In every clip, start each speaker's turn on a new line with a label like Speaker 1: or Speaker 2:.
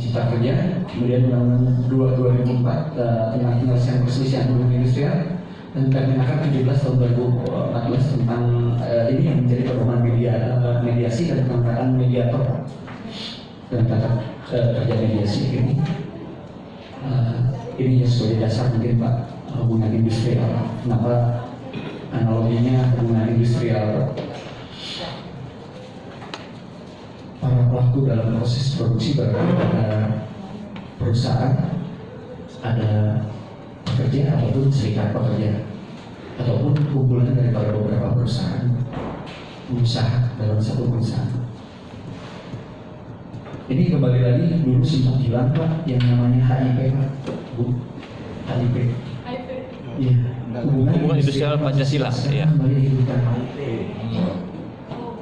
Speaker 1: Cipta Kerja, kemudian Undang-Undang 2004 tentang penyelesaian perselisihan hubungan industrial, dan Permenaker 17 tahun 2014 tentang ini yang menjadi pedoman mediasi dan pengangkatan mediator dan tata kerja mediasi ini. Ini sebagai dasar mungkin Pak hubungan industrial. Kenapa analoginya hubungan industrial? Para pelaku dalam proses produksi berarti ada perusahaan, ada pekerja ataupun serikat pekerja, ataupun kumpulan daripada beberapa perusahaan usaha dalam satu perusahaan. Ini kembali lagi dulu sempat hilang Pak yang namanya HIP Pak, Bu, HIP. Iya.
Speaker 2: Hubungan industrial Pancasila. Ya.
Speaker 1: Kembali dihidupkan.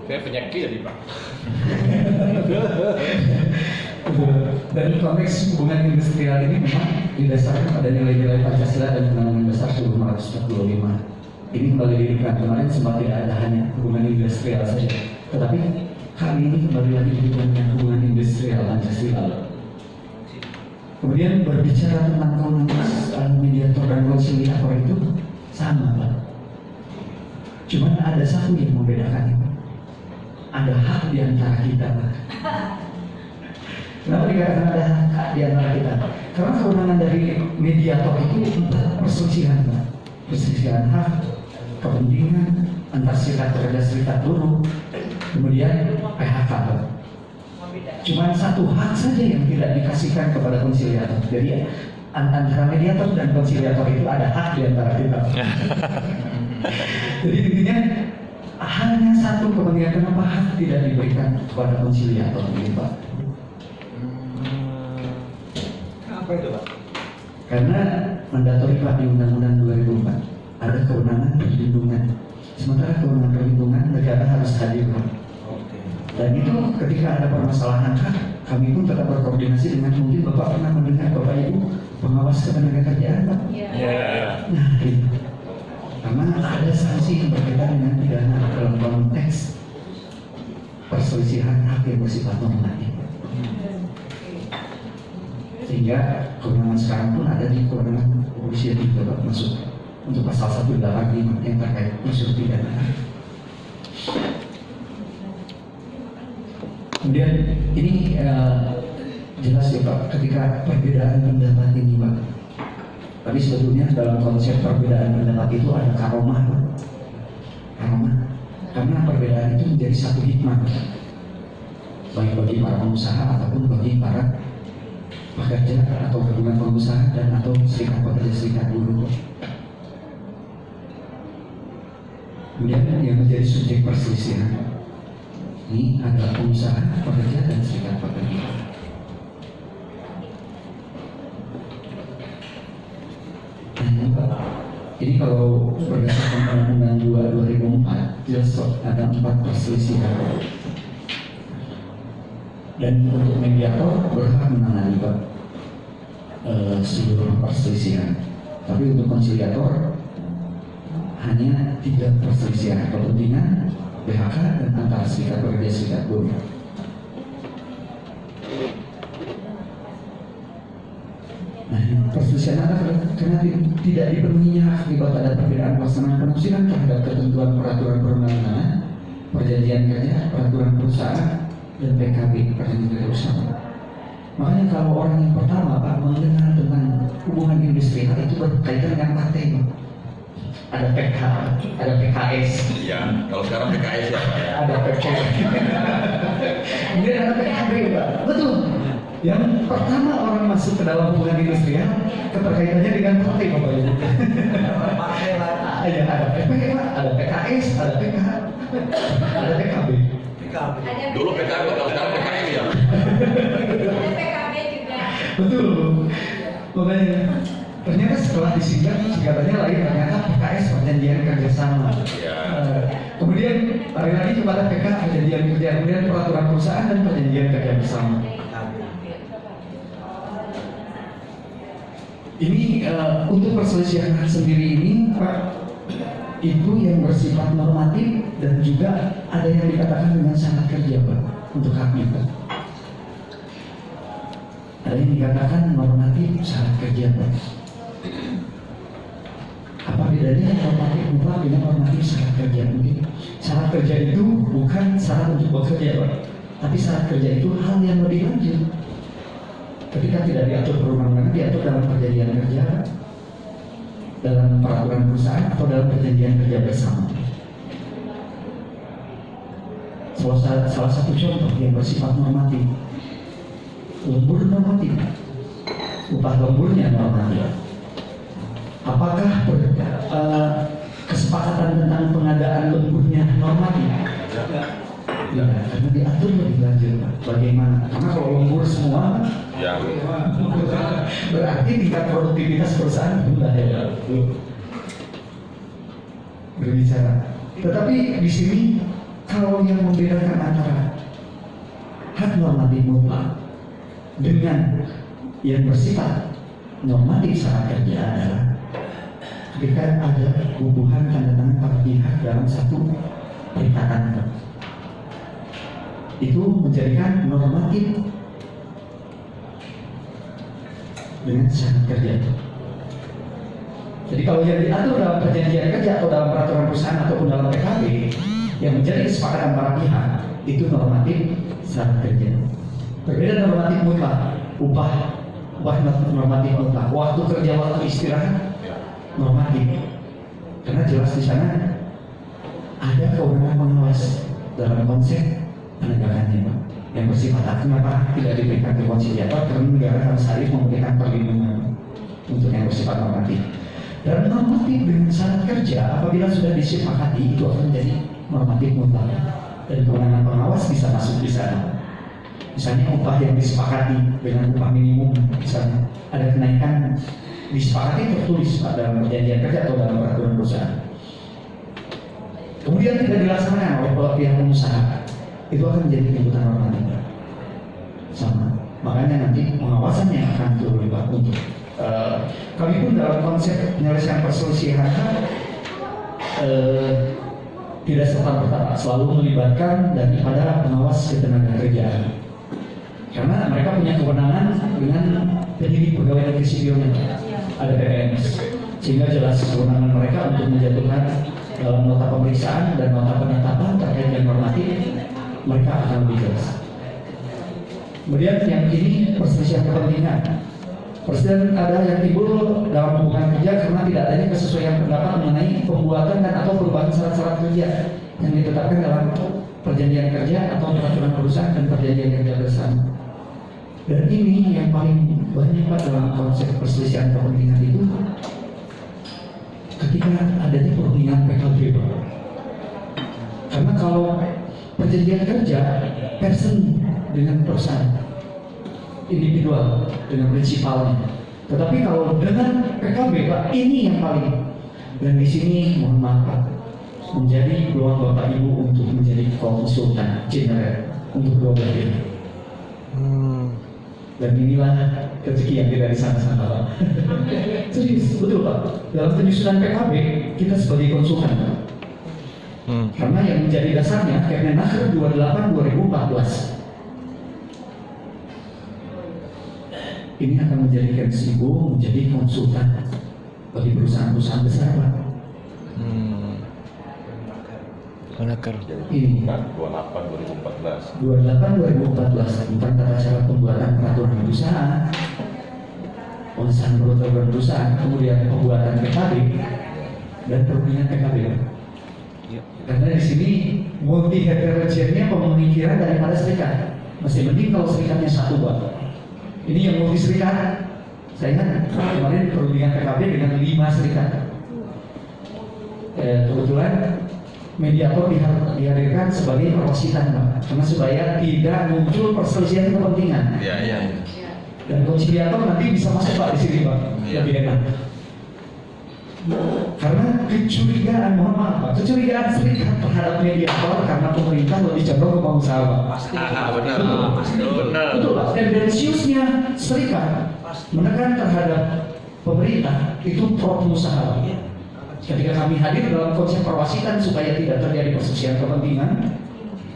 Speaker 3: Saya penyakit tadi Pak.
Speaker 1: Dan konteks hubungan industrial ini memang didasarkan pada nilai-nilai Pancasila dan Undang-Undang Dasar 1945. Ini kembali dihidupkan. Kemarin sempat tidak ada hanya hubungan industrial saja, tetapi kali ini kembali lagi dihidupkan dengan hubungan industrial Pancasila. Kemudian berbicara tentang kewenangan mediator dan konsiliator itu sama Pak. Cuman ada satu yang membedakan itu. Ada hak di antara kita Pak. Kenapa dikatakan ada hak di antara kita? Karena kewenangan dari mediator itu untuk perselisihan Pak. Perselisihan hak, kepentingan antar serikat pekerja serikat buruh, kemudian PHK Pak. Cuma satu hak saja yang tidak dikasihkan kepada konsiliator. Jadi antara mediator dan konsiliator itu ada hak di antara kita. Jadi intinya hanya satu kepentingan, kenapa hak tidak diberikan kepada konsiliator ini Pak?
Speaker 3: Apa itu Pak?
Speaker 1: Karena mandatori Pak di Undang-Undang 2004 ada kewenangan perlindungan. Sementara kewenangan perlindungan negara harus hadir Pak. Dan itu ketika ada permasalahan hak, kami pun tetap berkoordinasi dengan, mungkin Bapak pernah mendengar Bapak Ibu pengawas ketenagakerjaan Pak.
Speaker 3: Iya.
Speaker 1: Nah itu. Karena ada sanksi yang berbeda dengan pidana dalam konteks perselisihan hak yang bersifat normatif. Sehingga kewenangan sekarang pun ada di kewenangan kepolisian juga Pak, masuk untuk pasal 185 yang terkait unsur pidana. Kemudian ini jelas ya Pak, ketika perbedaan pendapat ini Pak, tapi sebetulnya dalam konsep perbedaan pendapat itu ada karomah Pak. Karomah, karena perbedaan itu menjadi satu hikmah Pak. Baik bagi para pengusaha ataupun bagi para pekerja atau gabungan pengusaha dan atau serikat pekerja serikat buruh. Kemudian yang menjadi subjek perselisihan ini adalah pengusaha, pekerja, dan serikat pekerja. Ini kalau berdasarkan Undang-Undang 2004 jelas ada 4 perselisihan. Dan untuk mediator berhak menangani Pak seluruh perselisihan. Tapi untuk konsiliator hanya 3 perselisihan kepentingan, PHK, dan antara serikat pekerja serikat buruh. Nah, perselisihan adalah karena tidak dipenuhinya hak akibat ada perbedaan pelaksanaan penafsiran terhadap ketentuan peraturan perundang-undangan, perjanjian kerja, peraturan perusahaan, dan PKB, perjanjian kerja usaha. Makanya kalau orang yang pertama Pak mendengar tentang hubungan industrial itu berkaitan dengan partai Pak. Ada PK, ada PKS.
Speaker 3: Iya, kalau sekarang PKS ya Pak ya.
Speaker 1: Ada PKS. Kemudian ada PKB Pak. Betul. Yang pertama orang masuk ke dalam hubungan industrial keterkaitannya dengan partai Bapak Ibu. Ya, ada PP Pak, ada PKS, ada PK, ada PKB.
Speaker 3: Dulu PKB, kalau sekarang PKM ya.
Speaker 4: Ada PKB juga.
Speaker 1: Betul. Makanya ternyata setelah disingkat singkatannya lain, ternyata PKS perjanjian kerjasama.
Speaker 3: Ya.
Speaker 1: Kemudian lari lagi kepada PK perjanjian kerja, kemudian peraturan perusahaan dan perjanjian kerja bersama. Ini untuk perselisihan hak sendiri ini Pak, itu yang bersifat normatif dan juga ada yang dikatakan dengan syarat kerja Pak untuk hak itu. Ada yang dikatakan normatif syarat kerja, Pak. Apa bedanya normatif mutlak dengan normatif syarat kerja? Mungkin syarat kerja itu bukan syarat untuk bekerja, Pak, tapi syarat kerja itu hal yang lebih lanjut. Ketika tidak diatur perundang-undangan, diatur dalam perjanjian kerja, dalam peraturan perusahaan atau dalam perjanjian kerja bersama. Salah satu contoh yang bersifat normatif, lembur normatif, upah lemburnya normatif. Apakah kesepakatan tentang pengadaan lemburnya normatif? Ya, karena diatur lebih lanjut. Bagaimana? Karena kalau lembur semua,
Speaker 3: Ya.
Speaker 1: berarti tingkat produktivitas perusahaan rendah ya. Berbicara. Tetapi di sini kalau yang membedakan antara hak normatif mutlak dengan yang bersifat normatif syarat kerja adalah ketika ada hubungan tanda tangan para pihak dalam satu perikatan, itu menjadikan normatif dengan syarat kerja. Jadi kalau yang diatur dalam perjanjian kerja atau dalam peraturan perusahaan ataupun dalam PKB yang menjadi kesepakatan para pihak, itu normatif syarat kerja. Berbeda normatif mutlak, upah normatif mutlak, waktu kerja, waktu istirahat normatif. Karena jelas di sana ada kewenangan pengawas dalam konsep penegakannya, Pak, yang bersifat kenapa tidak diberikan ke konsiliator, karena negara harus hadir memberikan perlindungan untuk yang bersifat normatif. Dan normatif dengan syarat kerja apabila sudah disepakati itu akan menjadi normatif mutlak, dan kewenangan pengawas bisa masuk di sana. Misalnya upah yang disepakati dengan upah minimum, misalnya ada kenaikan disepakati tertulis dalam perjanjian kerja atau dalam peraturan perusahaan, kemudian tidak dilaksanakan oleh pihak pengusaha, itu akan menjadi tuntutan normatif sama. Makanya nanti pengawasannya akan turun, Pak. Untuk kami pun dalam konsep penyelesaian perselisihan tidak serta-merta selalu melibatkan daripada pengawas ketenagakerjaan, karena mereka punya kewenangan dengan penyidik pegawai negeri sipilnya, ada PNS, sehingga jelas kewenangan mereka untuk menjatuhkan dalam nota pemeriksaan dan nota penetapan terkait dengan normatif, mereka akan lebih jelas. Kemudian yang ini perselisihan kepentingan. Perselisihan ada yang timbul dalam hubungan kerja karena tidak adanya kesesuaian pendapat mengenai pembuatan dan atau perubahan syarat-syarat kerja yang ditetapkan dalam perjanjian kerja atau peraturan perusahaan dan perjanjian kerja bersama. Dan ini yang paling banyak, Pak, dalam konsep perselisihan kepentingan itu ketika adanya perundingan PKB, Pak. Karena kalau perjanjian kerja person dengan perusahaan, individual dengan prinsipalnya. Tetapi kalau dengan PKB, Pak, ini yang paling. Dan di sini mohon maaf, Pak, menjadi peluang Bapak Ibu untuk menjadi konsultan general untuk dua belah pihak. Dan inilah rezeki yang tidak disangka-sangka, Pak. Serius, betul, Pak. Dalam penyusunan PKB kita sebagai konsultan, Pak. Karena yang menjadi dasarnya Kemenaker 28/2014. Ini akan menjadikan Ibu menjadi konsultan bagi perusahaan-perusahaan besar, Pak.
Speaker 2: Kemenaker.
Speaker 1: Ini
Speaker 3: 28/2014
Speaker 1: tentang tata cara pembuatan peraturan perusahaan, pengesahan peraturan perusahaan, kemudian pembuatan PKB dan perundingan PKB. Karena di sini multi heterogennya pemikiran daripada serikat. Masih mending kalau serikatnya satu, Pak. Ini yang multi serikat. Saya ingat kemarin perundingan PKB dengan 5 serikat. Kebetulan mediator dihadirkan sebagai perwasitan, Pak, karena supaya tidak muncul perselisihan kepentingan.
Speaker 3: Iya.
Speaker 1: Dan konsiliator nanti bisa masuk, Pak, di sini, Pak, lebih enak. Karena kecurigaan, mohon maaf, Pak, kecurigaan serikat terhadap mediator karena pemerintah lebih condong ke pengusaha, Pak.
Speaker 3: Benar.
Speaker 1: Betul, Pak. Tendensiusnya serikat menekan terhadap pemerintah itu pro pengusaha, Pak. Ketika kami hadir dalam konsep perwasitan supaya tidak terjadi perselisihan kepentingan,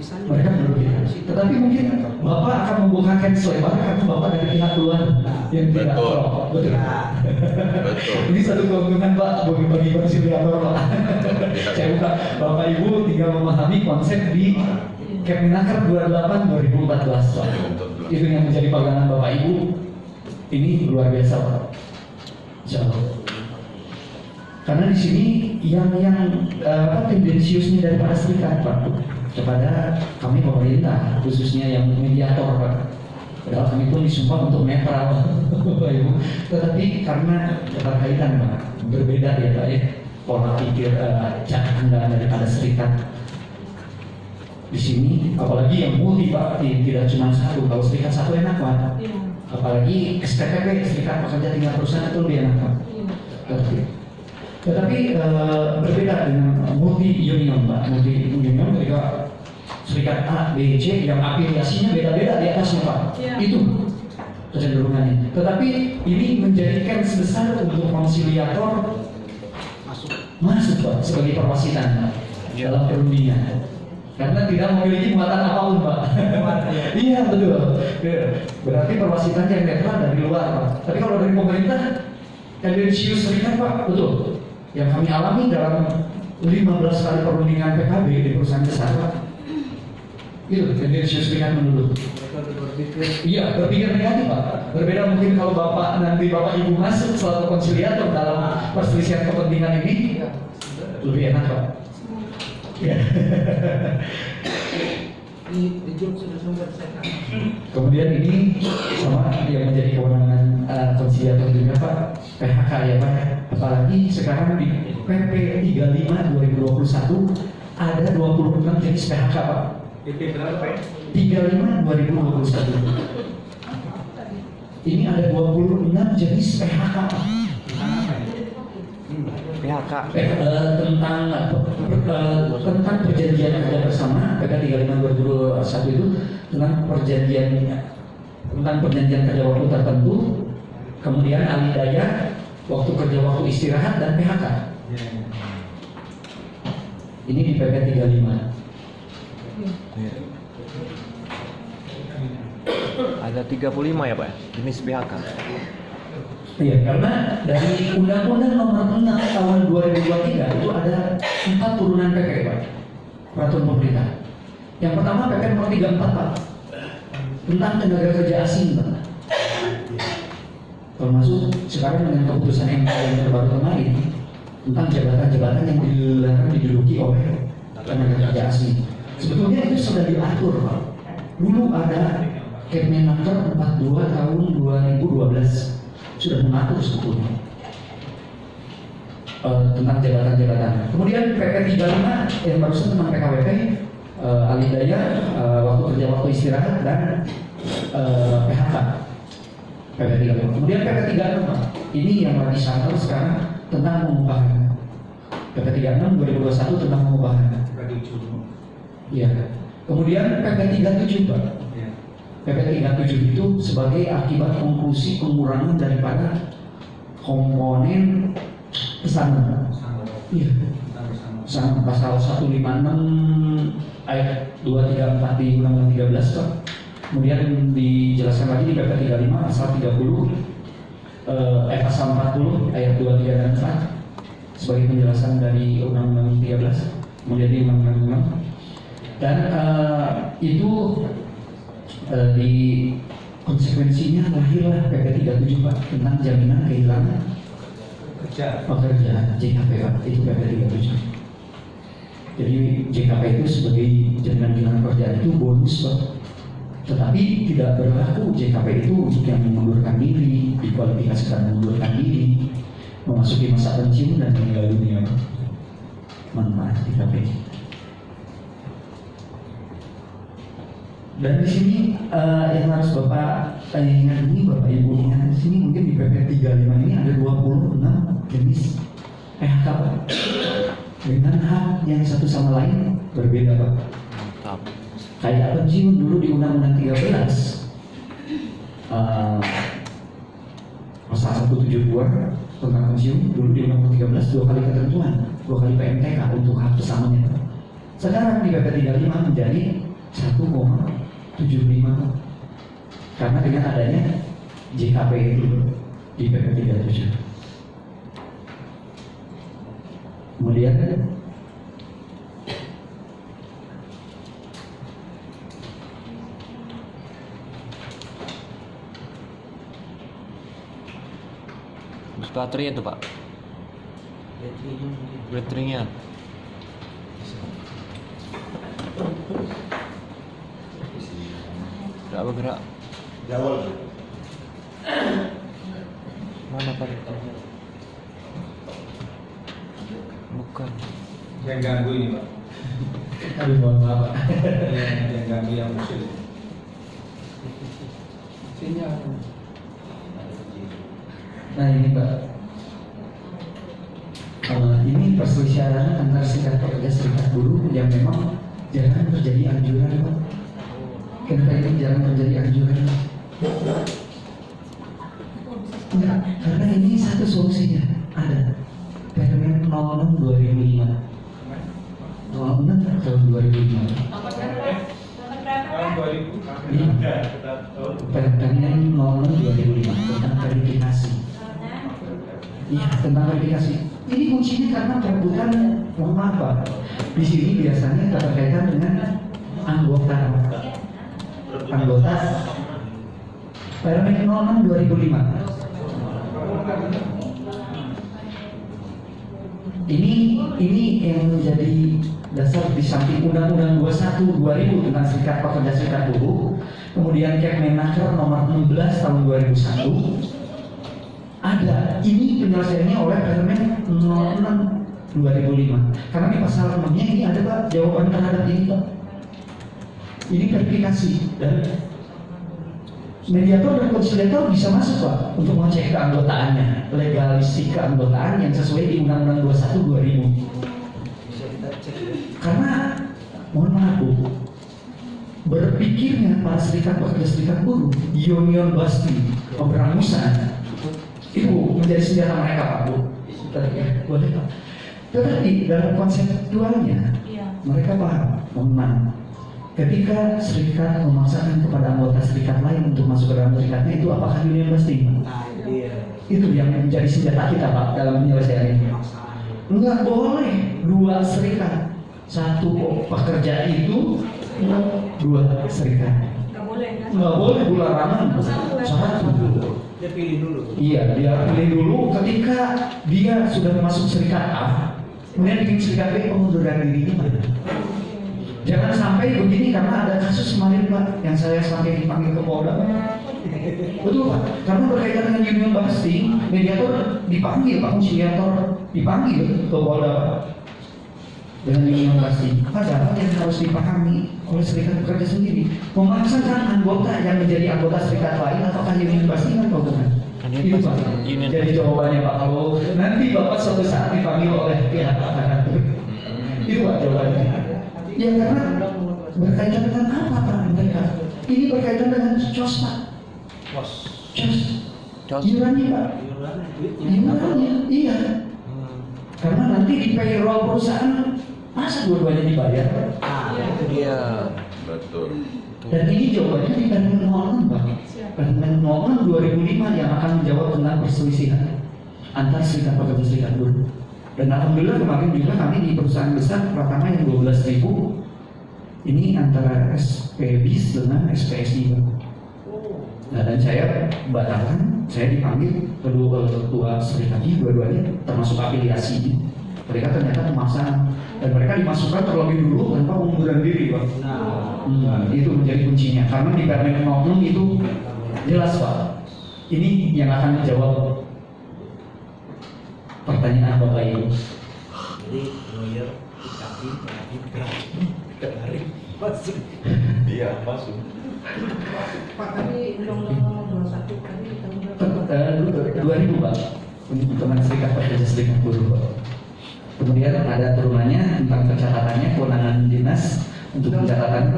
Speaker 1: Mereka berbeda. Tetapi mungkin Bapak akan membukakan selebar karena Bapak dari pihak luar yang tidak
Speaker 3: Betul.
Speaker 1: pro. Betul.
Speaker 3: Betul.
Speaker 1: Ini satu keuntungan Pak bagi konsiliator Pak. Saya buka Bapak Ibu tinggal memahami konsep di Kepmenaker 28 2014 Pak. Itu yang menjadi pegangan Bapak Ibu. Ini luar biasa Pak. Jauh. Karena di sini yang tendensiusnya daripada serikat Pak kepada kami pemerintah khususnya yang mediator Pak. Padahal kami pun disumpah untuk netral Bapak Ibu. Tetapi karena keterkaitan Pak berbeda ya Pak ya pola pikir cara pandang daripada serikat. Di sini apalagi yang multi Pak tidak cuma satu. Kalau serikat satu enak Pak. Apalagi SPPP serikat pekerja tinggal perusahaan itu lebih enak Pak. Tetapi berbeda dengan multi union Pak. Multi union ketika serikat A, B, C yang afiliasinya beda-beda di atasnya Pak. Itu kecenderungannya. Tetapi ini menjadikan sebesar untuk konsiliator masuk Pak sebagai perwasitan Pak dalam perundingan. Karena tidak memiliki muatan apapun Pak. Iya betul. Berarti perwasitan yang netral dari luar Pak. Tapi kalau dari pemerintah tendensius serikat Pak, betul. Yang kami alami dalam 15 kali perundingan PKB di perusahaan besar Pak. Itu tendensius serikat menurut. Iya, berpikir negatif Pak. Berbeda mungkin kalau Bapak nanti Bapak Ibu masuk selaku konsiliator dalam perselisihan kepentingan ini lebih enak Pak. Ya. Kemudian ini sama yang menjadi kewenangan konsiliator juga Pak, PHK ya Pak. Apalagi sekarang di PP 35 2021 ada 26 jenis PHK Pak.
Speaker 5: PP berapa Pak?
Speaker 1: 35 2021. Ini ada 26 jenis PHK Pak.
Speaker 2: PHK
Speaker 1: tentang perjanjian kerja bersama PP 35 2021 itu tentang perjanjian kerja waktu tertentu, kemudian alih daya, waktu kerja waktu istirahat dan PHK. Ini di PP 35.
Speaker 2: Ada 35 ya Pak jenis PHK.
Speaker 1: Iya, karena dari Undang-Undang Nomor 6 Tahun 2023 itu ada 4 turunan PP Pak, peraturan pemerintah. Yang pertama PP Nomor 34 Pak, tentang tenaga kerja asing Pak. Termasuk sekarang dengan keputusan MK yang terbaru kemarin tentang jabatan-jabatan yang dilarang diduduki oleh tenaga kerja asing. Sebetulnya itu sudah diatur Pak. Dulu ada Kepmenaker 42 tahun 2012 sudah mengatur sebetulnya tentang jabatan-jabatan. Kemudian PP 35 yang barusan tentang PKWT, alih daya, waktu kerja waktu istirahat dan PHK. PP 35. Kemudian PP 36 ini yang lagi santer sekarang tentang pengupahan. PP 36 2021 tentang pengupahan. Iya. Kemudian PP 37 Pak. PP 37 itu sebagai akibat konklusi pengurangan daripada komponen pesanan. Iya. Pesanan pasal 156 ayat 234 di Undang-Undang 13 Pak. Kemudian dijelaskan lagi di PP 35 pasal 30 pasal 40 ayat 23 dan 4 sebagai penjelasan dari Undang-Undang 13. Kemudian di Undang-Undang dan itu di konsekuensinya lahirlah PP 37 Pak tentang jaminan kehilangan pekerjaan JKP Pak, itu PP 37. Jadi JKP itu sebagai jaminan kehilangan pekerjaan itu bonus Pak. Tetapi tidak berlaku JKP itu untuk yang mengundurkan diri, dikualifikasikan mengundurkan diri, memasuki masa pensiun dan meninggal dunia. Manfaat JKP. Dan di sini yang harus Bapak ingat ini, Bapak Ibu ingat di sini mungkin di PP 35 ini ada 26 jenis PHK Pak. Dengan hak yang satu sama lain berbeda Pak. Kayak pensiun dulu di Undang-Undang 13 pasal 172 tentang pensiun dulu di Undang-Undang 13 2 kali ketentuan, 2 kali PMTK untuk hak pesangonnya. Sekarang di PP 35 menjadi 1,75 Pak. Karena dengan adanya JKP itu di PP 37. Kemudian
Speaker 2: baterai itu Pak, baterainya tidak bergerak. Mana Pak itu? Bukan.
Speaker 3: Yang ganggu ini Pak.
Speaker 1: aduh mohon maaf Pak.
Speaker 3: Yang ganggu yang musil.
Speaker 1: Nah ini Pak, ini perselisihan antara serikat pekerja serikat buruh yang memang jangan terjadi anjuran Pak. Kenapa ini jangan terjadi anjuran? Enggak, karena ini satu solusinya ada. Permen 06 2005 06 tahun 2005.
Speaker 4: Nomor berapa?
Speaker 3: Tahun 2000.
Speaker 1: Iya. Permen 06 2005 tentang verifikasi. Iya, tentang verifikasi. Ini kuncinya karena perebutan, mohon maaf Pak. Di sini biasanya terkaitan dengan anggota. Permen 06 2005. Ini yang menjadi dasar di samping Undang-Undang 21 2000 tentang Serikat Pekerja Serikat Buruh, kemudian Kepmenaker nomor 16 tahun 2001. Ada, ini penyelesaiannya oleh Permen 06 2005. Karena di pasal 6-nya ini ada Pak jawaban terhadap ini Pak. Ini verifikasi dan mediator dan konsiliator bisa masuk Pak untuk mengecek keanggotaannya, legalistik keanggotaan yang sesuai di Undang-Undang 21 2000. Karena mohon maaf Bu, berpikirnya para serikat pekerja serikat buruh, union busting, pemberangusan itu menjadi senjata mereka Pak Bu. Boleh Pak. Tetapi dalam konseptualnya mereka paham, mohon maaf. Ketika serikat memaksakan kepada anggota serikat lain untuk masuk ke dalam serikatnya, itu apakah union busting? Itu yang menjadi senjata kita Pak dalam penyelesaian ini. Enggak boleh dua serikat, satu pekerja itu dua serikat. Enggak boleh larangan satu.
Speaker 3: Dia pilih dulu.
Speaker 1: Iya, dia pilih dulu ketika dia sudah masuk serikat A, kemudian bikin serikat B, pengunduran diri gimana? Jangan sampai begini karena ada kasus kemarin Pak yang saya sampai dipanggil ke Polda. Betul Pak, karena berkaitan dengan union busting, mediator dipanggil Pak, konsiliator dipanggil ke Polda Pak dengan union busting. Padahal yang harus dipahami oleh serikat pekerja sendiri, memaksakan anggota yang menjadi anggota serikat lain ataukah union busting atau bukan? Itu Pak. Jadi jawabannya Pak, kalau nanti Bapak suatu saat dipanggil oleh pihak Pak, itu Pak jawabannya. Ya karena berkaitan dengan apa Pak mereka? Ini berkaitan dengan COS Pak. COS. Iurannya Pak. Iurannya, iya. Karena nanti di payroll perusahaan masa dua-duanya dibayar Pak?
Speaker 2: Itu dia.
Speaker 3: Betul.
Speaker 1: Dan ini jawabannya di Permen 06 Pak. Permen 06 2005 yang akan menjawab tentang perselisihan antar serikat pekerja serikat buruh. Dan alhamdulillah kemarin juga kami di perusahaan besar pertama yang 12.000 ini antara SPBIS dengan SPSI Pak. Nah, dan saya batalkan, saya dipanggil kedua serikat ini dua-duanya termasuk afiliasi. Mereka ternyata pemasangan dan mereka dimasukkan terlebih dulu tanpa pengunduran diri Pak. Itu menjadi kuncinya karena di Permen 06 itu jelas Pak. Ini yang akan menjawab pertanyaan Bapak Ibu.
Speaker 5: Jadi lawyer kaki masuk.
Speaker 3: Iya, masuk.
Speaker 4: Pak tadi undang-undang nomor 21 tadi tahun berapa?
Speaker 1: 2000 Pak, untuk teman serikat pekerja serikat buruh Pak. Kemudian ada turunannya tentang pencatatannya, kewenangan dinas untuk pencatatan.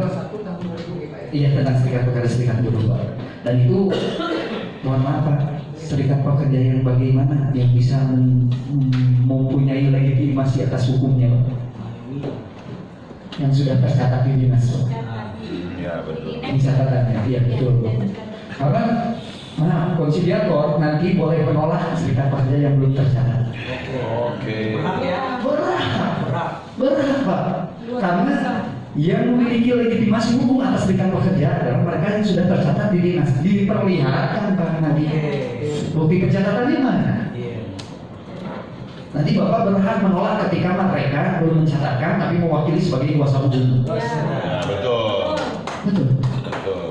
Speaker 1: Iya, tentang serikat pekerja serikat buruh Pak. Dan itu mohon maaf Pak, serikat pekerja yang bagaimana yang bisa mempunyai legitimasi atas hukumnya Pak, yang sudah tercatat di dinas Pak.
Speaker 3: Ya, betul.
Speaker 1: Di catatannya, iya betul. Karena konsiliator nanti boleh menolak serikat pekerja yang belum tercatat.
Speaker 3: Oke.
Speaker 5: Berat ya.
Speaker 1: Berat Pak. Karena yang memiliki legitimasi hukum atas serikat pekerja adalah mereka yang sudah tercatat di dinas. Diperlihatkan Pak nanti. Bukti pencatatannya mana?
Speaker 5: Iya.
Speaker 1: Nanti Bapak berhak menolak ketika mereka belum mencatatkan tapi mewakili sebagai kuasa hukum.
Speaker 3: Ya, betul.
Speaker 1: Betul.
Speaker 3: Betul.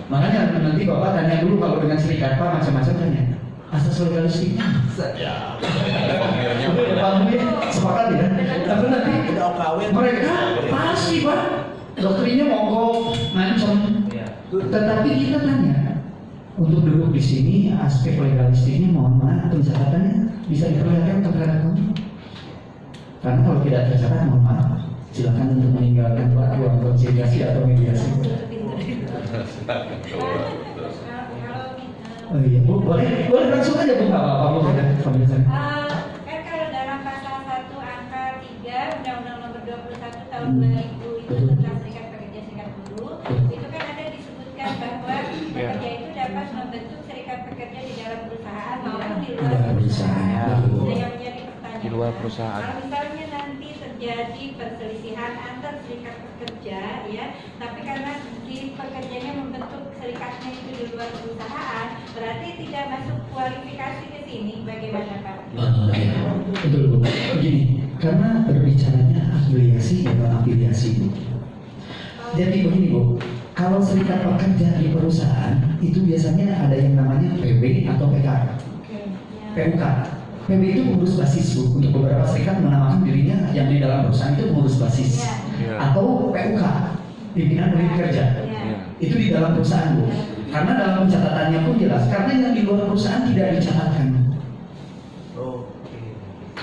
Speaker 1: Makanya nanti Bapak tanya dulu kalau dengan serikat Pak macam-macam tanya. Asas legalistiknya.
Speaker 3: Ya. Formilnya
Speaker 1: Sepakat ya. Tapi nanti
Speaker 5: Udah kawin.
Speaker 1: mereka pasti Pak doktrinnya mogok ngancam.
Speaker 5: Iya.
Speaker 1: Tetapi kita tanya untuk duduk di sini aspek legalistiknya mohon maaf pencatatannya bisa diperlihatkan terhadap kamu. Karena kalau tidak tercatat mohon maaf silakan untuk meninggalkan Pak ruang konsiliasi atau mediasi. Oh iya Bu, boleh langsung aja Bu, nggak apa-apa Bu, sambil saya.
Speaker 6: Kan kalau dalam pasal 1 angka 3 Undang-Undang Nomor 21 tahun 2000 itu
Speaker 1: Betul.
Speaker 6: tentang serikat pekerja serikat buruh, itu kan ada disebutkan bahwa pekerja itu dapat membentuk serikat pekerja di dalam perusahaan maupun di luar
Speaker 1: Dalam perusahaan.
Speaker 6: perusahaan. Nah, yang menjadi pertanyaan,
Speaker 2: Di luar perusahaan.
Speaker 6: kalau misalnya nanti terjadi perselisihan antar serikat pekerja, ya, tapi karena di pekerjanya membentuk serikatnya itu di luar perusahaan, berarti tidak masuk kualifikasi ke sini. Bagaimana Pak?
Speaker 1: Betul Bu. Begini, karena berbicaranya afiliasi dan non-afiliasi Bu. Jadi begini Bu, kalau serikat pekerja di perusahaan itu biasanya ada yang namanya PB atau PK, PUK. PB itu pengurus basis Bu. Untuk beberapa serikat menamakan dirinya yang di dalam perusahaan itu pengurus basis.
Speaker 2: Iya.
Speaker 1: Atau PUK, pimpinan unit kerja.
Speaker 2: Iya.
Speaker 1: Itu di dalam perusahaan Bu. Karena dalam pencatatannya pun jelas, karena yang di luar perusahaan tidak dicatatkan.
Speaker 5: Oke.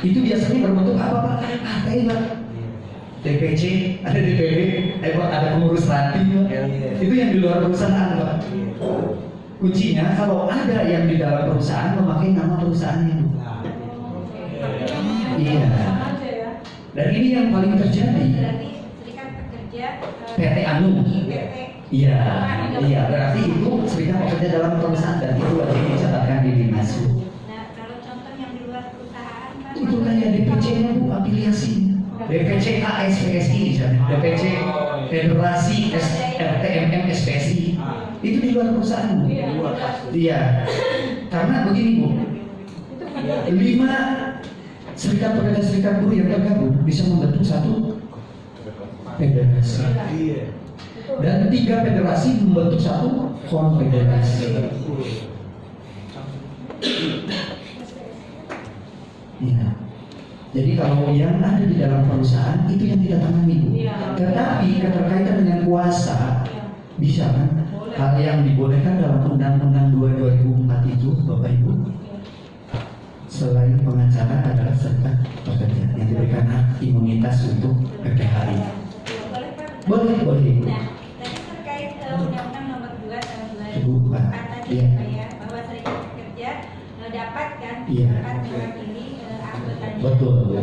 Speaker 1: Itu biasanya berbentuk apa Pak? HTI Pak. DPC, ada DPD, ada pengurus ranting Pak. Itu yang di luar perusahaan Pak. Kuncinya kalau ada yang di dalam perusahaan memakai nama perusahaannya Bu. Iya. Dan ini yang paling terjadi.
Speaker 6: Berarti serikat pekerja
Speaker 1: PT Anu.
Speaker 6: PT.
Speaker 1: Iya, iya. Berarti itu serikat pekerja dalam perusahaan dan itu wajib dicatatkan di dinas Bu.
Speaker 6: Nah, kalau contoh yang di luar perusahaan Pak?
Speaker 1: Itu kayak DPC-nya Bu, afiliasinya. DPC KSPSI misalnya, DPC Federasi RTMM SPSI. Itu di luar perusahaan Bu. Iya. Karena begini Bu, 5 serikat pekerja serikat buruh yang tergabung bisa membentuk satu federasi.
Speaker 5: Iya.
Speaker 1: Dan 3 federasi membentuk satu konfederasi. Iya. Jadi kalau yang ada di dalam perusahaan itu yang kita tangani Bu. Tetapi keterkaitan dengan kuasa bisa kan? Hal yang dibolehkan dalam Undang-Undang 2 2004 itu Bapak Ibu, selain pengacara adalah serikat pekerja yang diberikan hak imunitas untuk PPHI.
Speaker 6: Boleh Pak?
Speaker 1: Boleh.
Speaker 6: Nah, tadi terkait Undang-Undang Nomor 2 tahun 2004 tadi
Speaker 1: Iya.
Speaker 6: Pak ya, bahwa serikat pekerja dapat kan
Speaker 1: Iya.
Speaker 6: dapat mewakili anggotanya
Speaker 1: Betul.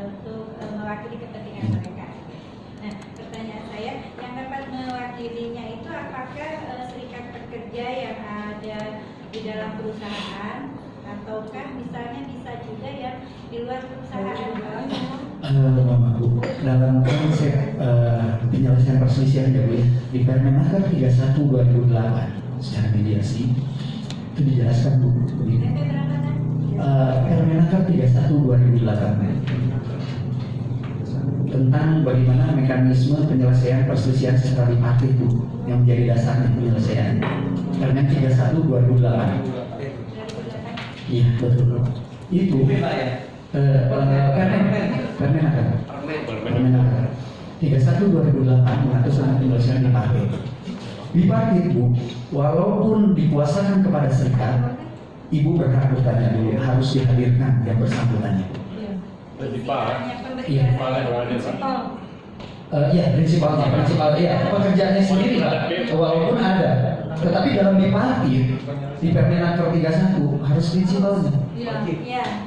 Speaker 6: untuk mewakili kepentingan mereka. Nah, pertanyaan saya, yang dapat mewakilinya itu apakah serikat pekerja yang ada di dalam perusahaan ataukah misalnya bisa juga yang di luar perusahaan?
Speaker 1: Bapak Bu, dalam konsep penyelesaian perselisihan ya Bu ya, di Permenaker 31 2008 secara mediasi itu dijelaskan Bu begini.
Speaker 6: Nanti berapa kan?
Speaker 1: Permenaker 31 2008 tentang bagaimana mekanisme penyelesaian perselisihan secara tripartit Bu yang menjadi dasarnya penyelesaian. Permen 31 2008. Iya betul. Itu Permenaker 31 2008 mengatur tentang penyelesaian tripartit. Tripartit Bu, walaupun dikuasakan kepada serikat, Ibu berhak bertanya dulu, harus dihadirkan yang bersangkutannya. Iya. Iya, prinsipal, iya, pekerjaannya sendiri lah, walaupun ada, tetapi dalam tripartit di Permenaker 31 harus prinsipalnya.
Speaker 6: Iya.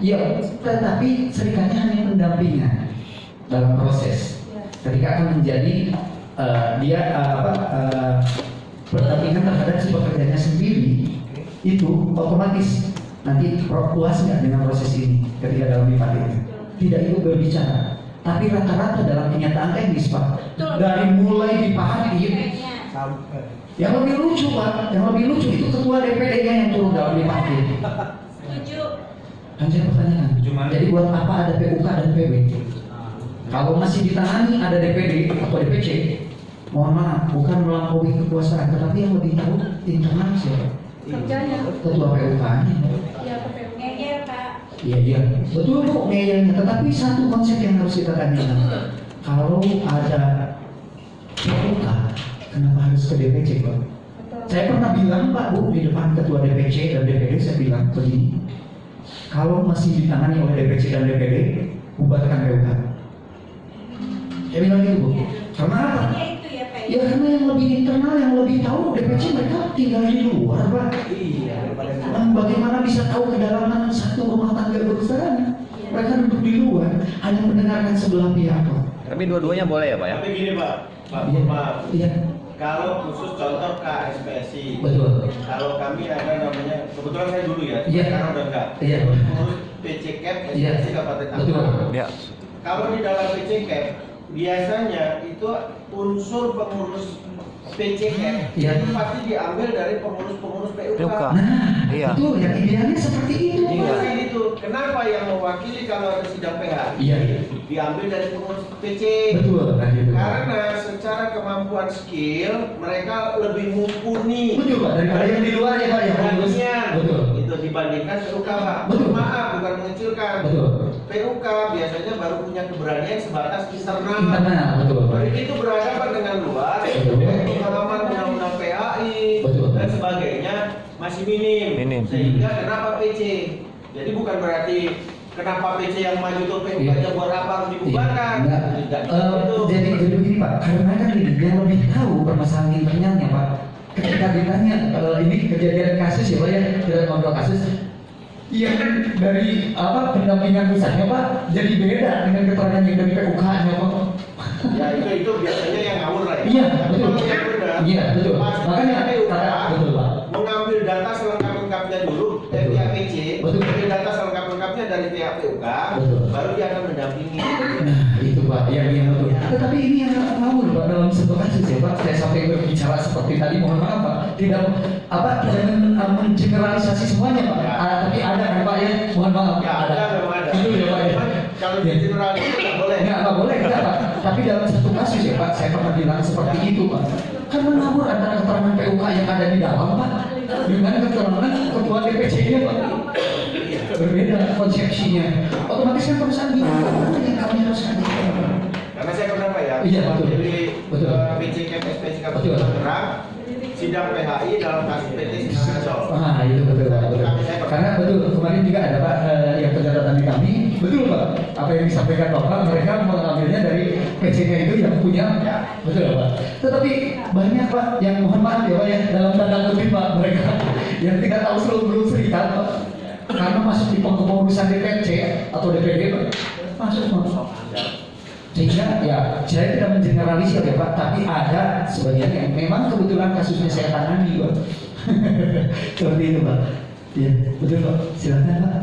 Speaker 1: Iya, tetapi serikatnya hanya pendampingan dalam proses. Ketika akan menjadi berdampingan terhadap si pekerjanya sendiri, itu otomatis nanti puas nggak dengan proses ini ketika dalam BPAT itu? Tidak ikut berbicara, tapi rata-rata dalam kenyataan teknis Pak, dari mulai dipahami.
Speaker 5: Sampai.
Speaker 1: Yang lebih lucu Pak, yang lebih lucu itu ketua DPD-nya yang turun dalam BPAT.
Speaker 6: Setuju.
Speaker 1: Kan saya pertanyakan, jadi buat apa ada PUK dan PB? Kalau masih ditangani ada DPD atau DPC, mohon maaf, bukan melampaui kekuasaan, tetapi yang lebih tahu internal siapa?
Speaker 4: Kerjanya.
Speaker 1: Ketua PUK-nya.
Speaker 4: Iya, PPU.
Speaker 6: Ngeyel Pak.
Speaker 1: Iya, betul kok ngeyelnya. Tetapi satu konsep yang harus kita tanyakan, kalau ada PUK, kenapa harus ke DPC Pak? Saya pernah bilang Pak Bu di depan ketua DPC dan DPD, saya bilang begini, kalau masih ditangani oleh DPC dan DPD, bubarkan PUK. Saya bilang gitu Bu. Karena apa?
Speaker 6: Intinya itu ya Pak.
Speaker 1: Ya karena yang lebih internal, yang lebih tahu DPC mereka tinggal di luar Pak.
Speaker 5: Iya,
Speaker 1: Bagaimana bisa tahu kedalaman satu rumah tangga berusaha? Mereka duduk di luar, hanya mendengarkan sebelah pihak Pak.
Speaker 2: Tapi dua-duanya boleh ya Pak ya?
Speaker 7: Tapi gini Pak,
Speaker 1: Iya.
Speaker 7: maaf.
Speaker 1: Iya,
Speaker 7: Kalau khusus contoh KSPSI,
Speaker 1: betul.
Speaker 7: kalau kami ada namanya, kebetulan saya dulu ya,
Speaker 1: Iya.
Speaker 7: sekarang udah enggak.
Speaker 1: Iya.
Speaker 7: Urus PC Cap,
Speaker 1: Iya.
Speaker 7: SPSI Kabupaten
Speaker 1: Betul.
Speaker 7: Tangerang.
Speaker 2: Ya.
Speaker 7: Kalau di dalam PC Cap, biasanya itu unsur pengurus PC Cap
Speaker 1: Iya.
Speaker 7: itu pasti diambil dari pengurus-pengurus PUK.
Speaker 2: PUK.
Speaker 1: Nah,
Speaker 2: Iya.
Speaker 1: betul. Yang idealnya seperti itu.
Speaker 2: Iya.
Speaker 1: Pak.
Speaker 7: Seperti itu. Kenapa yang mewakili kalau ada sidang PH?
Speaker 1: Iya.
Speaker 7: Diambil dari pengurus PC.
Speaker 1: Betul. Nah, gitu.
Speaker 7: Karena secara kemampuan skill mereka lebih mumpuni.
Speaker 1: Betul Pak. Daripada yang di luar ya Pak yang mengurus.
Speaker 7: Gantian.
Speaker 1: Betul.
Speaker 7: Itu dibandingkan PUK Pak.
Speaker 1: Betul.
Speaker 7: Maaf bukan mengecilkan.
Speaker 1: Betul.
Speaker 7: PUK biasanya baru punya keberanian sebatas internal.
Speaker 1: Internal, betul Pak.
Speaker 7: Begitu berhadapan dengan luar,
Speaker 1: Betul.
Speaker 7: pengalaman undang-undang PAI
Speaker 1: Betul.
Speaker 7: dan sebagainya masih minim.
Speaker 2: Minim.
Speaker 7: Sehingga kenapa PC? Jadi bukan berarti kenapa PC yang maju itu PUK-nya buat apa harus dibubarkan?
Speaker 1: Iya.
Speaker 7: Tidak
Speaker 1: Enggak.
Speaker 7: gitu.
Speaker 1: Jadi begini Pak, karena kan ini yang lebih tahu permasalahan internalnya Pak. Ketika ditanya ini kejadian kasus ya Pak ya, kita ngobrol kasus. Yang dari apa pendampingan misalnya Pak jadi beda dengan keterangan yang dari PUK-nya Pak.
Speaker 7: Ya itu biasanya yang ngawur lah ya.
Speaker 1: Iya,
Speaker 7: Tapi
Speaker 1: betul.
Speaker 7: kalau yang benar,
Speaker 1: Iya, betul.
Speaker 7: pasti
Speaker 1: Makanya
Speaker 7: PUK
Speaker 1: betul Pak.
Speaker 7: mengambil data selengkap-lengkapnya dulu dari
Speaker 1: Betul.
Speaker 7: pihak PC,
Speaker 1: Betul.
Speaker 7: ambil data selengkap-lengkapnya dari pihak PUK,
Speaker 1: Betul.
Speaker 7: baru dia akan mendampingi.
Speaker 1: Nah, itu Pak, yang betul. Tetapi ini yang ngawur Pak dalam sebuah kasus ya Pak. Saya sampai berbicara seperti tadi, mohon maaf Pak, tidak mengeneralisasi semuanya Pak.
Speaker 7: Ya.
Speaker 1: Tapi ada kan Pak ya, mohon maaf.
Speaker 7: Ya ada memang ada.
Speaker 1: Itu ya Pak ya.
Speaker 7: Cuman kalau
Speaker 1: Ya.
Speaker 7: di general itu nggak boleh.
Speaker 1: Nggak boleh kita Pak. Tapi dalam satu kasus ya Pak, saya pernah bilang seperti itu Pak. Karena ngawur antara keterangan PUK yang ada di dalam Pak dengan keterangan ketua DPC-nya Pak. Berbeda konsepsinya. Otomatis kan perusahaan bingung. Apa yang kami harus hadirkan?
Speaker 7: Karena saya pernah Pak ya,
Speaker 1: Iya, betul.
Speaker 7: jadi
Speaker 1: Betul.
Speaker 7: PC KPSPC
Speaker 1: Betul.
Speaker 7: Kabupaten Tangerang sidang PHI dalam kasus PT Sinarjo.
Speaker 1: Ah itu betul Pak. Betul. Karena betul kemarin juga ada Pak yang pencatatan di kami. Betul Pak. Apa yang disampaikan Bapak mereka mengambilnya dari PC-nya itu yang punya.
Speaker 7: Ya.
Speaker 1: Betul Pak. Tetapi banyak Pak yang mohon maaf ya Pak ya dalam tanda kutip Pak mereka yang tidak tahu seluk-beluk serikat Pak. Karena masuk di pengurusan DPC atau DPD Pak. Masuk. Sehingga ya saya tidak mengeneralisir ya Pak, tapi ada sebagian yang memang kebetulan kasusnya saya tangani Pak. Seperti itu Pak. Ya betul Pak. Silakan Pak.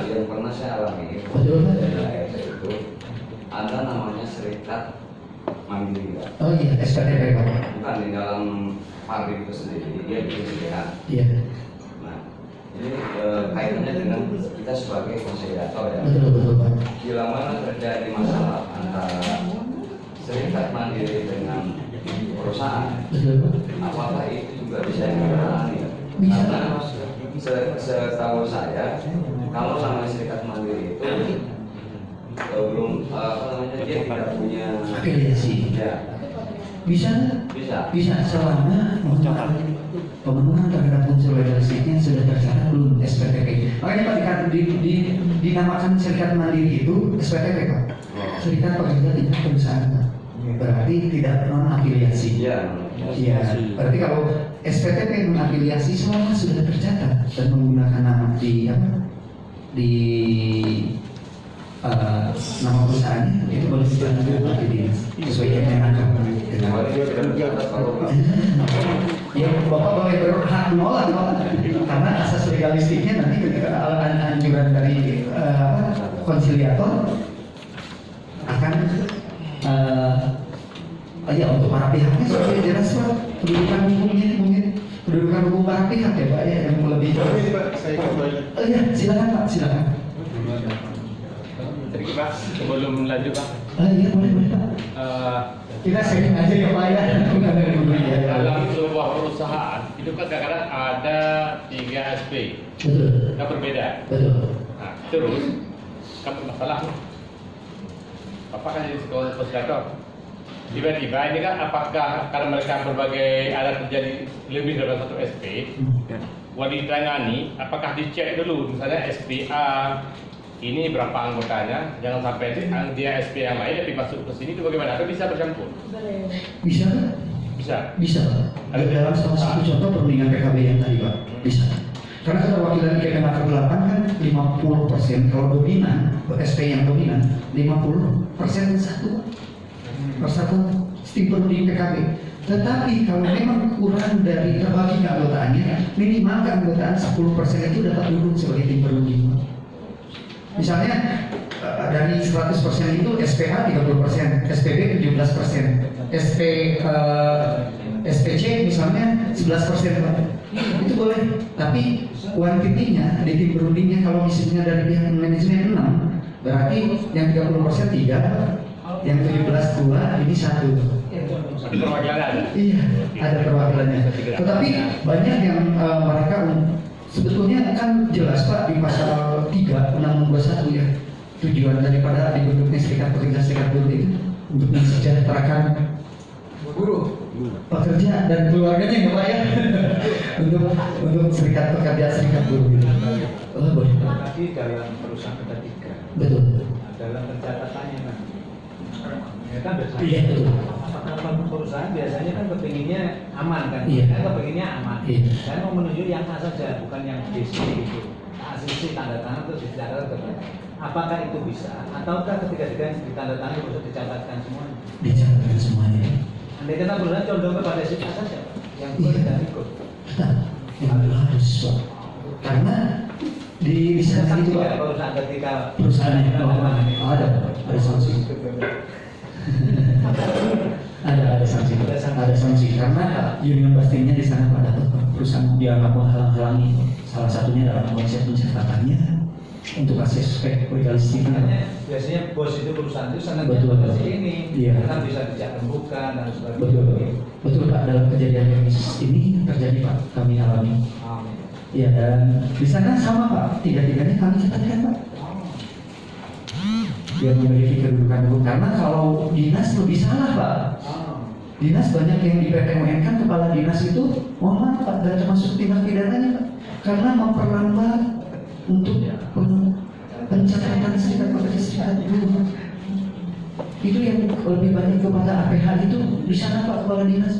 Speaker 8: Yang pernah saya alami
Speaker 1: Betul, Pak.
Speaker 8: dari ART itu ada namanya serikat mandiri Pak.
Speaker 1: Oh iya SKTP Pak.
Speaker 8: Bukan di dalam pabrik itu sendiri dia bikin serikat.
Speaker 1: Iya.
Speaker 8: Nah ini kaitannya dengan kita sebagai konsiliator ya.
Speaker 1: Betul Pak.
Speaker 8: Bila mana terjadi masalah antara serikat mandiri dengan perusahaan,
Speaker 1: Betul Pak.
Speaker 8: apakah itu juga bisa ditangani ya?
Speaker 1: Bisa.
Speaker 8: Karena setahu saya kalau namanya serikat mandiri itu belum dia tidak punya
Speaker 1: Afiliasi.
Speaker 8: ya
Speaker 1: Bisa
Speaker 8: bisa
Speaker 1: selama pemenuhan terhadap unsur legalistiknya sudah tercatat belum SPTP. Makanya Pak dinamakan serikat mandiri itu SPTP Pak. Serikat pekerja tingkat perusahaan Pak. Berarti tidak non afiliasi.
Speaker 8: ya
Speaker 1: Iya. Berarti kalau SPTP non afiliasi selama sudah tercatat dan menggunakan nama di nama perusahaannya itu boleh dijalankan sesuai kemenangan
Speaker 8: Kemarin dia sudah mencatat kalau
Speaker 1: Ya, Bapak boleh berhak menolak karena asas legalistiknya nanti ketika anjuran dari konsiliator akan ya untuk para pihaknya sudah jelas Pak, kedudukan hukumnya mungkin kedudukan hukum para pihak ya Pak ya yang lebih. Ya silakan Pak, silakan.
Speaker 3: Sedikit Pak, sebelum lanjut Pak.
Speaker 1: Iya boleh Pak. Kita sharing aja ya Pak ya.
Speaker 3: Dalam sebuah perusahaan itu kan kadang-kadang ada 3 SP
Speaker 1: Betul.
Speaker 3: yang berbeda.
Speaker 1: Betul.
Speaker 3: Nah, terus kan masalah Bapak kan jadi konsultator. Tiba-tiba ini kan apakah karena mereka berbagai ada terjadi lebih dari satu SP, ditangani apakah dicek dulu misalnya SPA ini berapa anggotanya, jangan sampai dia SP yang lain tapi masuk ke sini itu bagaimana? Atau bisa bercampur?
Speaker 1: Bisa kan?
Speaker 3: Bisa.
Speaker 1: Bisa. Ada dalam salah satu contoh perundingan PKB yang tadi Pak. Bisa. Karena keterwakilan Kemenaker 8 kan 50% kalau dominan, SP yang dominan 50% satu persatuan tim perunding PKB. Tetapi kalau memang kurang dari terbagi keanggotaannya, minimal keanggotaan 10% itu dapat duduk sebagai tim perunding. Misalnya dari 100% itu SPA 30%, SPB 17%, SPC misalnya 11% Pak. Itu boleh, tapi kuantitinya di tim berundingnya kalau misalnya dari pihak manajemen 6, berarti yang 30% 3, yang 17 2, ini 1.
Speaker 3: Perwakilan.
Speaker 1: Iya, ada perwakilannya. Tetapi banyak yang mereka sebetulnya kan jelas Pak di pasal 3 Undang-Undang 21 ya, tujuan daripada dibentuknya Serikat Pekerja Serikat Buruh itu untuk mensejahterakan buruh, pekerja dan keluarganya ya Pak ya. untuk Serikat Pekerja Serikat Buruh gitu. Oh, boleh.
Speaker 5: Tadi dalam perusahaan ketiga.
Speaker 1: Betul.
Speaker 5: Dalam pencatatannya kan. Ya kan biasanya.
Speaker 1: Iya betul.
Speaker 5: Apakah perusahaan biasanya kan kepinginnya aman kan?
Speaker 1: Iya.
Speaker 5: Kan kepinginnya aman.
Speaker 1: Iya.
Speaker 5: Dan mau menuju yang A saja, bukan yang B C gitu. Asisi tanda tangan terus dicatatkan ke mana? Apakah itu bisa? Ataukah ketika ditanda tangan harus dicatatkan semuanya?
Speaker 1: Dicatatkan semuanya.
Speaker 5: Andai kita perusahaan condong kepada si A saja, yang
Speaker 1: Iya.
Speaker 5: tidak ikut.
Speaker 1: Yang harus Pak. Karena di sana itu Pak.
Speaker 5: Perusahaan ketika
Speaker 1: Perusahaannya ada sanksi. ada sanksi karena union bustingnya di sana pada perusahaan dianggap menghalang-halangi salah satunya dalam konsep pencatatannya untuk aspek legalistiknya.
Speaker 5: Biasanya bos itu perusahaan itu sangat
Speaker 1: Betul.
Speaker 5: seperti ini,
Speaker 1: Iya.
Speaker 5: kan bisa dijak rembukan dan sebagainya.
Speaker 1: Betul Pak, dalam kejadian yang ini terjadi Pak, kami alami.
Speaker 5: Amin.
Speaker 1: Ya dan di sana sama Pak, tiga-tiganya kami catatkan Pak. Dia memiliki kedudukan hukum karena kalau dinas lebih salah Pak. Dinas banyak yang di PTUN kan kepala dinas itu mohon maaf Pak dan termasuk tindak pidananya Pak karena memperlambat untuk pencatatan Serikat Pekerja Serikat Buruh. Itu yang lebih banyak kepada APH itu di sana Pak kepala dinas.